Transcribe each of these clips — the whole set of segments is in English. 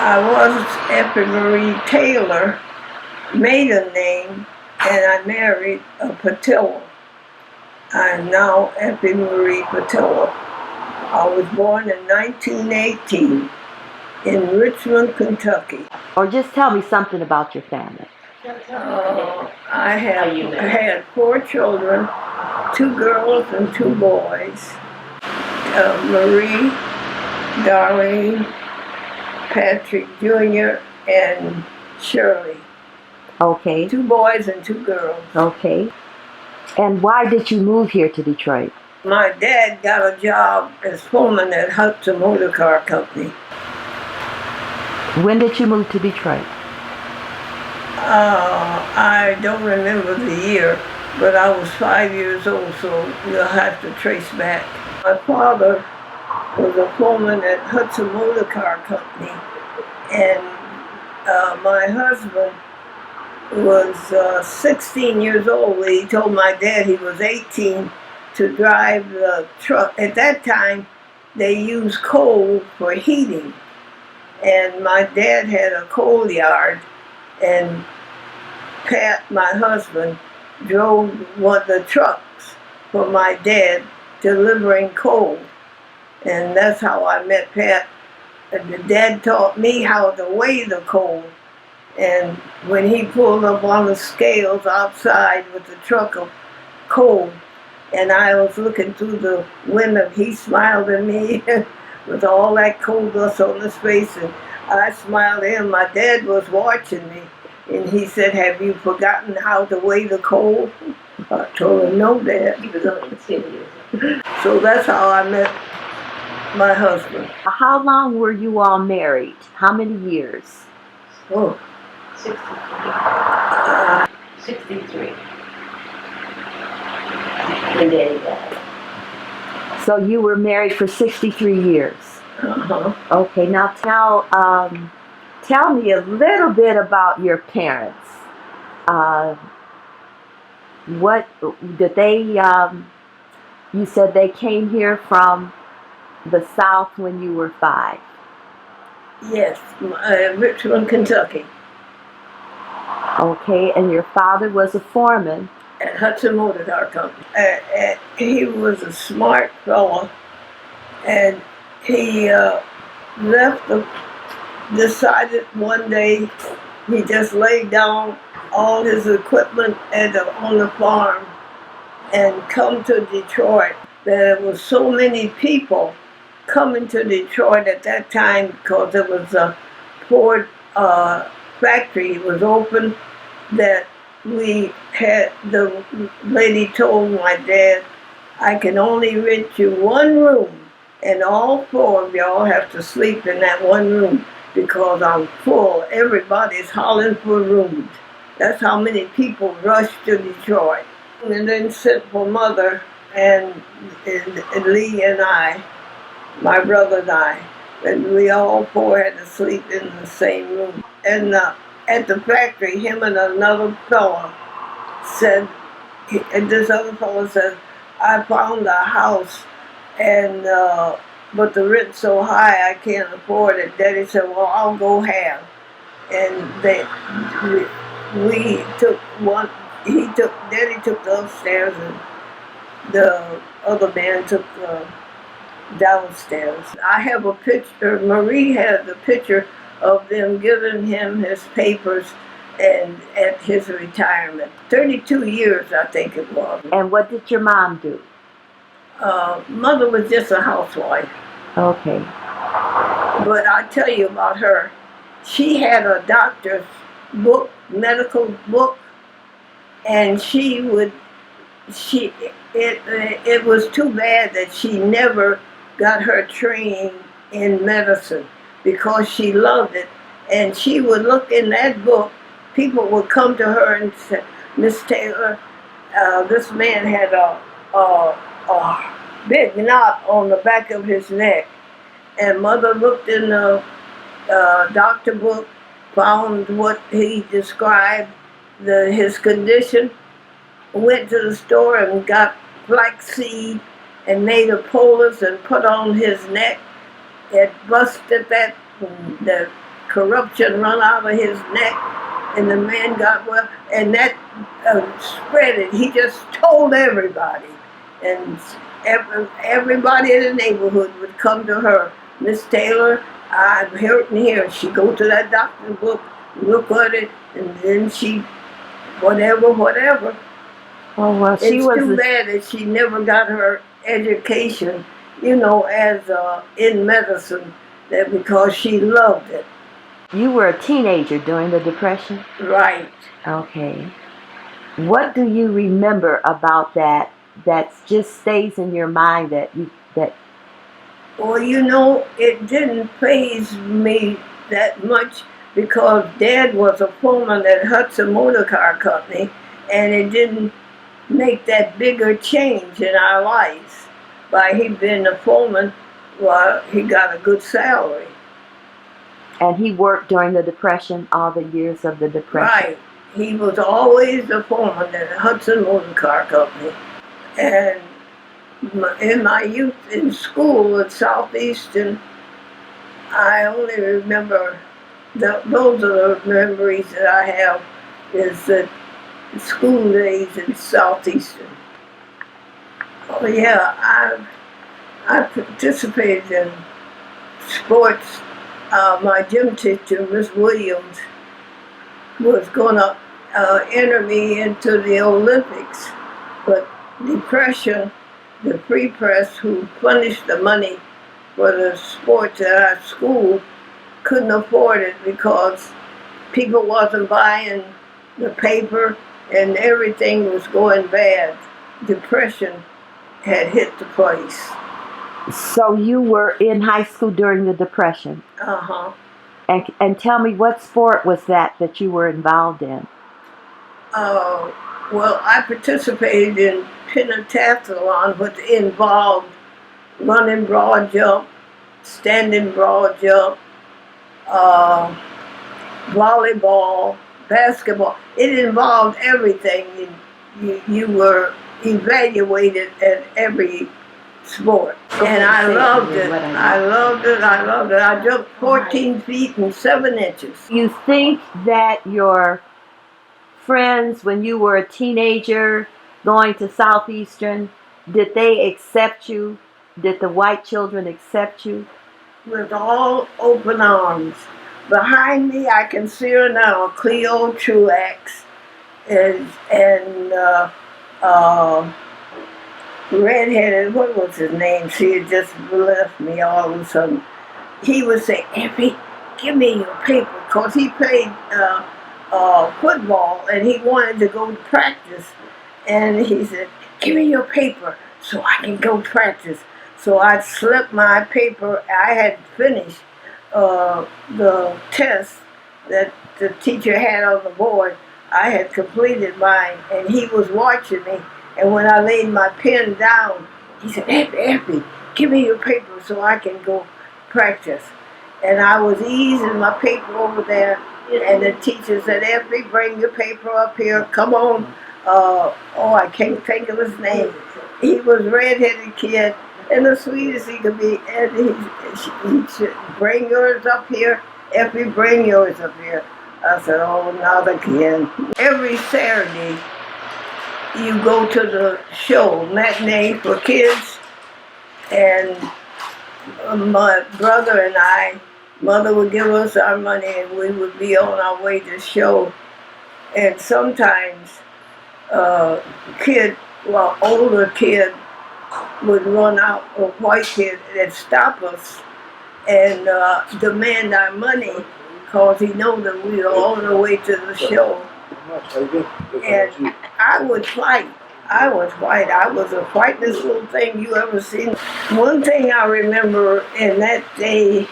I was Effie Marie Taylor, maiden name, and I married a Patillo. I'm now Effie Marie Patillo. I was born in 1918 in Richmond, Kentucky. Or just tell me something about your family. I had 4 children, 2 girls and 2 boys. Marie, Darlene, Patrick Jr., and Shirley. Okay. 2 boys and 2 girls. Okay. And why did you move here to Detroit? My dad got a job as foreman at Hudson Motor Car Company. When did you move to Detroit? I don't remember the year, but I was 5 years old, so you'll have to trace back. My father was a foreman at Hudson Motor Car Company, and my husband was 16 years old when he told my dad he was 18 to drive the truck. At that time, they used coal for heating, and my dad had a coal yard, and Pat, my husband, drove one of the trucks for my dad delivering coal. And that's how I met Pat. And the dad taught me how to weigh the coal. And when he pulled up on the scales outside with the truck of coal, and I was looking through the window, he smiled at me with all that coal dust on his face, and I smiled at him. My dad was watching me, and he said, "Have you forgotten how to weigh the coal?" I told him, "No, Dad." He was only 10 years old. So that's how I met my husband. How long were you all married? How many years? Oh, 63. When Daddy died. So you were married for 63 years. uh-huh. Okay, now tell me a little bit about your parents. What did they? You said they came here from the South when you were 5. Yes, Richmond, Kentucky, Okay, and your father was a foreman. at Hudson Motor Car Company. He was a smart fellow, and he decided one day he just laid down all his equipment on the farm and come to Detroit. There was so many people coming to Detroit at that time because there was a Ford factory was open, that we had, the lady told my dad, "I can only rent you 1 room, and all 4 of y'all have to sleep in that 1 room because I'm full. Everybody's hollering for rooms." That's how many people rushed to Detroit. And then sent for Mother and Lee and I, my brother and I, and we all 4 had to sleep in the same room. And at the factory, him and another fellow said, and this other fellow said, "I found a house, and but the rent's so high I can't afford it." Daddy said, "Well, I'll go half." And we took one. Daddy took the upstairs, and the other man took downstairs. I have a picture. Marie has a picture of them giving him his papers and at his retirement. 32 years, I think it was. And what did your mom do? Mother was just a housewife. Okay. But I tell you about her. She had a doctor's book, medical book, and it was too bad that she never got her training in medicine, because she loved it, and she would look in that book. People would come to her and say, "Miss Taylor, this man had a big knot on the back of his neck." And Mother looked in the doctor book, found what he described, his condition, went to the store and got flaxseed and made a poultice and put on his neck. It busted the corruption run out of his neck, and the man got well, and that spread it. He just told everybody, and everybody in the neighborhood would come to her. Miss Taylor, I'm hurting here. She go to that doctor's book, look at it, and then she, whatever. Oh, well, she It's was too bad that she never got her education, as in medicine, that because she loved it. You were a teenager during the Depression? Right. Okay. What do you remember about that just stays in your mind that Well, it didn't faze me that much because Dad was a foreman at Hudson Motor Car Company, and it didn't make that bigger change in our lives. By he being a foreman, well, he got a good salary. and he worked during the Depression, all the years of the Depression? Right. He was always the foreman at Hudson Motor Car Company. And in my youth in school at Southeastern, I only remember, those are the memories that I have, is the school days in Southeastern. Oh yeah, I participated in sports. My gym teacher, Miss Williams, was going to enter me into the Olympics, but Depression, the Free Press, who furnished the money for the sports at our school, couldn't afford it because people wasn't buying the paper and everything was going bad. Depression had hit the place. So you were in high school during the Depression? Uh-huh. And tell me, what sport was that you were involved in? Well, I participated in pentathlon, which involved running broad jump, standing broad jump, volleyball, basketball. It involved everything. You were evaluated at every sport. And I loved it. I loved it. I jumped 14 feet and 7 inches. You think that your friends, when you were a teenager going to Southeastern, did they accept you? Did the white children accept you? With all open arms. Behind me, I can see her now, Cleo Truax, and redheaded, what was his name? She had just left me all of a sudden. He would say, Effie, give me your paper, because he played football and he wanted to go to practice. And he said, give me your paper so I can go practice. So I slipped my paper. I had finished the test that the teacher had on the board. I had completed mine, and he was watching me. And when I laid my pen down, he said, Effie, give me your paper so I can go practice. And I was easing my paper over there, and the teacher said, Effie, bring your paper up here, come on. I can't think of his name. He was a red-headed kid, and the sweetest he could be. And he said, bring yours up here. Effie, bring yours up here. I said, oh, not again. Every Saturday, you go to the show, matinee for kids, and my brother and I, Mother would give us our money and we would be on our way to the show. And sometimes older kid would run out, a white kid, and stop us and demand our money because he knew that we were on the way to the show. And I would fight. I was the fightingest little thing you ever seen. One thing I remember in that day,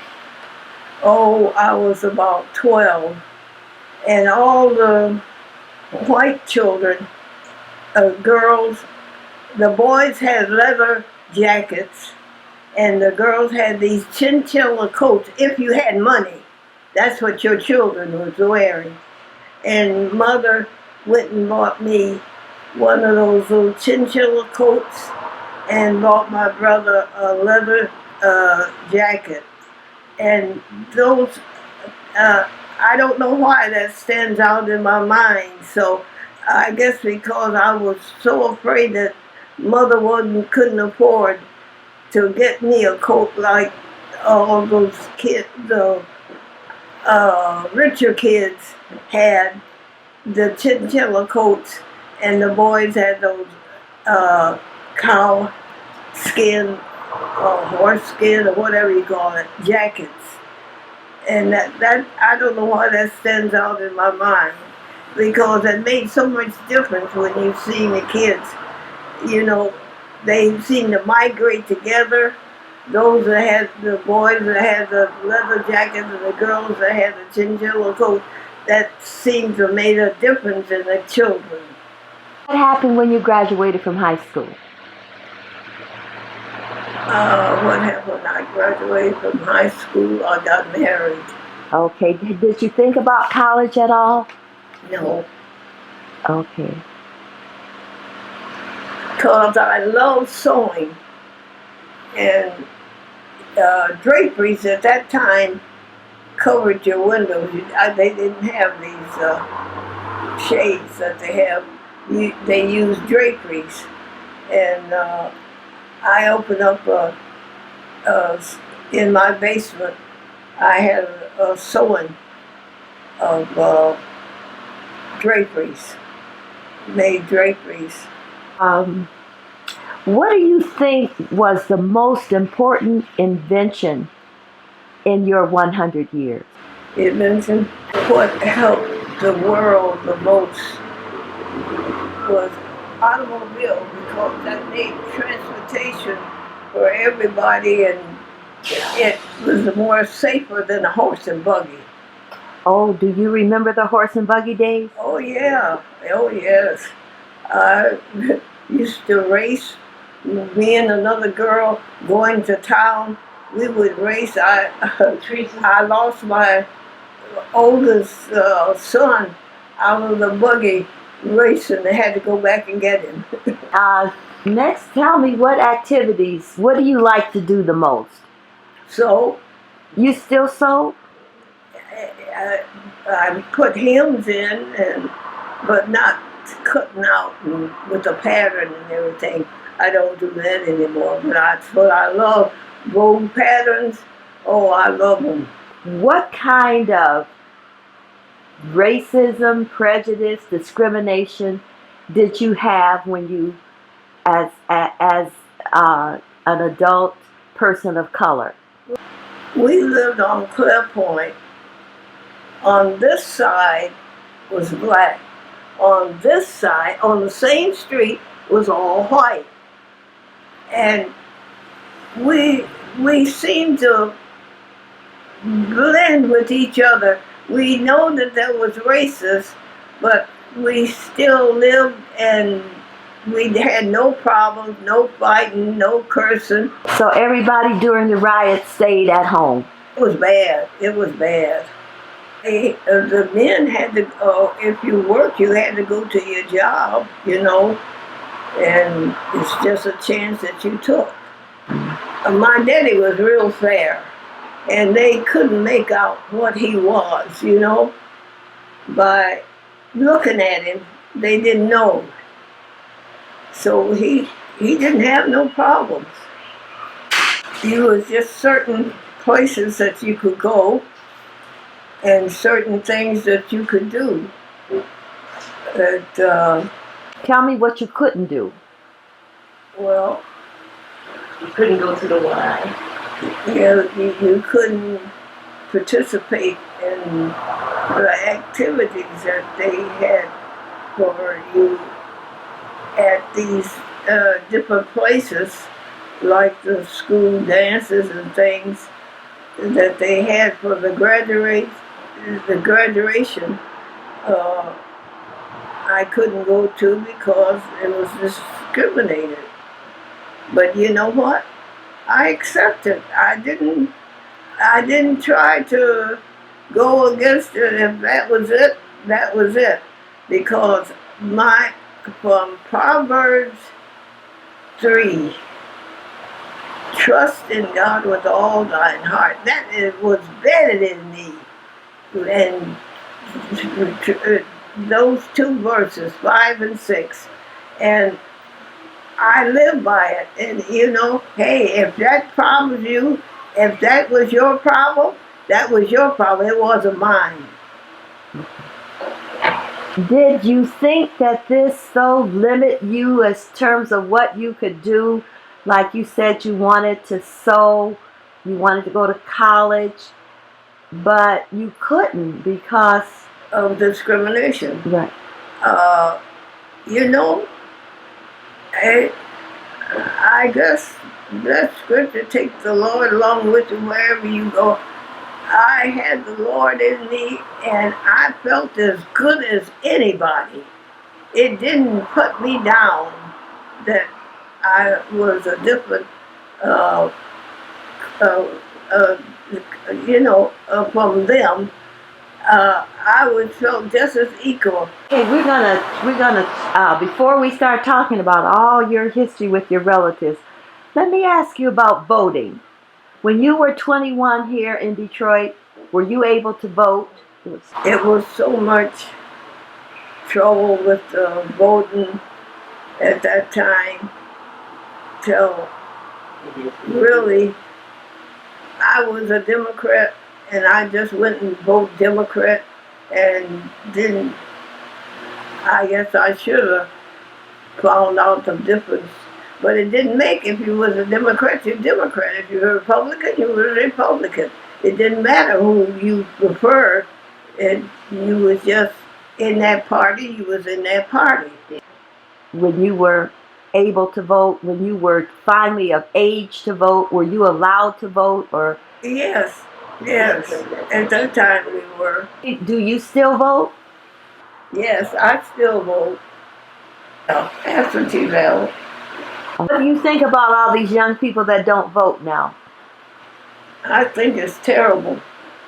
I was about 12, and all the white children, girls, the boys had leather jackets, and the girls had these chinchilla coats. If you had money, that's what your children was wearing. And Mother went and bought me one of those little chinchilla coats and bought my brother a leather jacket. And those I don't know why that stands out in my mind. So I guess because I was so afraid that mother couldn't afford to get me a coat like all those kids, the richer kids had the chinchilla coats, and the boys had those cow skin or horse skin or whatever you call it, jackets. And that I don't know why that stands out in my mind because it made so much difference when you see the kids. You know, they seem to migrate together. Those that had the boys that had the leather jackets and the girls that had the chinchilla coat, that seems to have made a difference in the children. What happened when you graduated from high school? What happened when I graduated from high school? I got married. Okay. Did you think about college at all? No, Okay. because I love sewing and draperies at that time covered your windows. They didn't have these shades that they have. They used draperies, and I opened up in my basement. I had a sewing of draperies, made draperies. What do you think was the most important invention in your 100 years? Invention. What helped the world the most was automobile because that made transportation for everybody, and it was more safer than a horse and buggy. Oh, do you remember the horse and buggy days? Oh yeah, oh yes. I used to race. Me and another girl going to town. We would race. I lost my oldest son out of the buggy racing. They had to go back and get him. Next, tell me what do you like to do the most? So You still sew? I put hymns in, but not cutting out and with a pattern and everything. I don't do that anymore. But that's what I love. Gold patterns. Oh, I love them. What kind of racism, prejudice, discrimination did you have when you, as an adult person of color? We lived on Clear Point. On this side was black. On this side, on the same street, was all white. And we seemed to blend with each other. We know that there was racist, but we still lived and we had no problems, no fighting, no cursing. So everybody during the riot stayed at home. It was bad. It was bad. The men had to, if you worked, you had to go to your job, and it's just a chance that you took. My daddy was real fair, and they couldn't make out what he was, By looking at him, they didn't know. So he didn't have no problems. There was just certain places that you could go and certain things that you could do. Tell me what you couldn't do. Well, You couldn't go to the Y. you couldn't participate in the activities that they had for you at these different places, like the school dances and things that they had for the graduation. I couldn't go to because it was discriminated. But you know what? I accepted. I didn't try to go against it. If that was it, that was it. Because from Proverbs 3, trust in God with all thine heart. That was better than me. and those two verses, 5 and 6, and I live by it. And you know, hey, if that problems you, if that was your problem, that was your problem. It wasn't mine. Did you think that this though limit you as terms of what you could do? Like you said, you wanted to sew, you wanted to go to college, but you couldn't because Of discrimination. right. Uh, you know, I guess that scripture takes the Lord along with you wherever you go. I had the Lord in me, and I felt as good as anybody. It didn't put me down that I was a different, uh, uh, uh, from them. I was felt just as equal. Okay, we're gonna before we start talking about all your history with your relatives, let me ask you about voting. When you were 21 here in Detroit, were you able to vote? It was so much trouble with voting at that time till really I was a Democrat and I just went and voted Democrat and didn't. I guess I should have found out the difference. But it didn't make, if you was a Democrat, you're a Democrat. If you were a Republican, you were a Republican. It didn't matter who you preferred. You was just in that party, you was in that party. When you were able to vote, when you were finally of age to vote, were you allowed to vote or? Yes, yes. At that time we were. Do you still vote? Yes, I still vote. Absentee ballot. What do you think about all these young people that don't vote now? I think it's terrible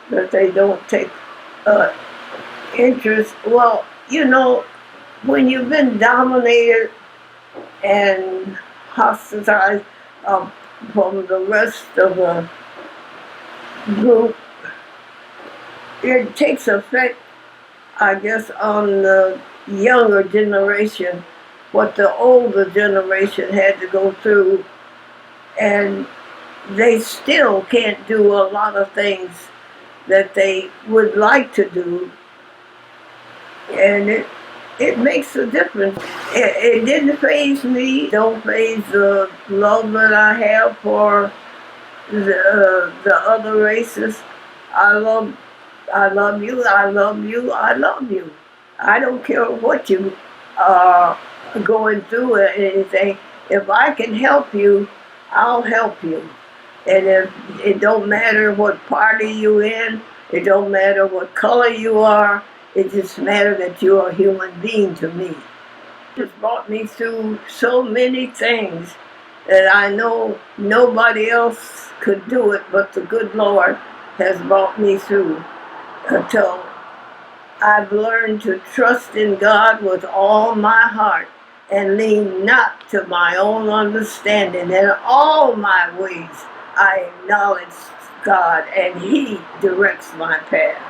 that they don't take interest. Well, you know, when you've been dominated and hostile from the rest of the group, it takes effect, I guess, on the younger generation, what the older generation had to go through, and they still can't do a lot of things that they would like to do, and it makes a difference. It didn't faze me. Don't faze the love that I have for the other races. I love you. I love you. I love you. I don't care what you are going through or anything. If I can help you, I'll help you. And if it don't matter what party you in, it don't matter what color you are, it just matters that you're a human being to me. It's brought me through so many things that I know nobody else could do it, but the good Lord has brought me through until I've learned to trust in God with all my heart and lean not to my own understanding. In all my ways I acknowledge God and He directs my path.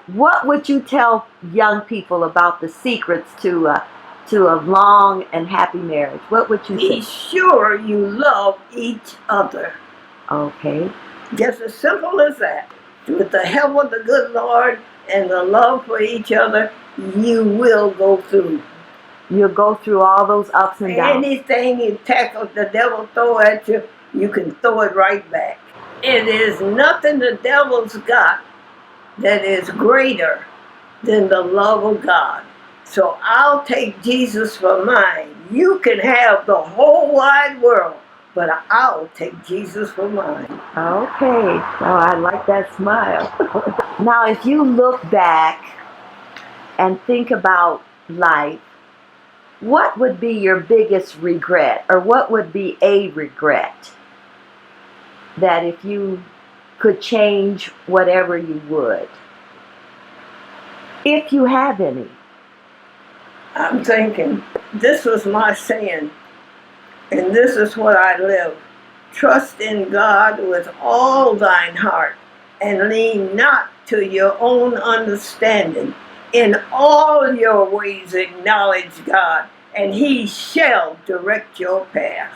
What would you tell young people about the secrets to a long and happy marriage? What would you Be say? sure you love each other. Okay. Just as simple as that. With the help of the good Lord and the love for each other, you will go through. You'll go through all those ups and downs. Anything you tackle the devil throw at you, you can throw it right back. It is nothing the devil's got that is greater than the love of God. So I'll take Jesus for mine. You can have the whole wide world, but I'll take Jesus for mine. Okay. Oh, I like that smile. Now, if you look back and think about life, what would be your biggest regret, or what would be a regret that if you could change whatever you would? If you have any. I'm thinking, this was my saying, and this is what I live. Trust in God with all thine heart, and lean not to your own understanding. In all your ways acknowledge God, and He shall direct your path.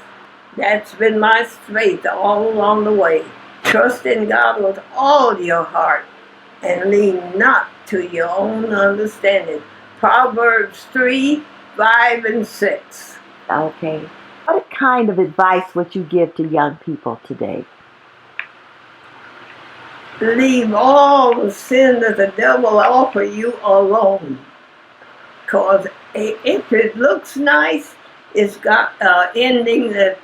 That's been my faith all along the way. Trust in God with all your heart and lean not to your own understanding. Proverbs 3, 5, and 6. Okay. What kind of advice would you give to young people today? Leave all the sin that the devil offer you alone. Because if it looks nice, it's got an ending that's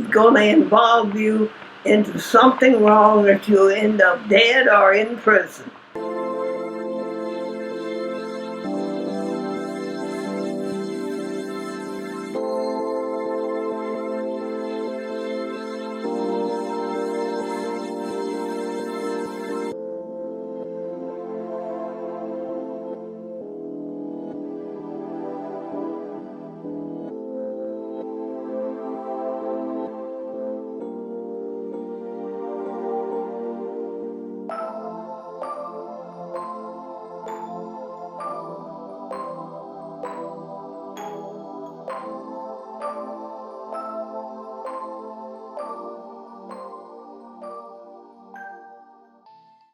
going to involve you into something wrong that you'll end up dead or in prison.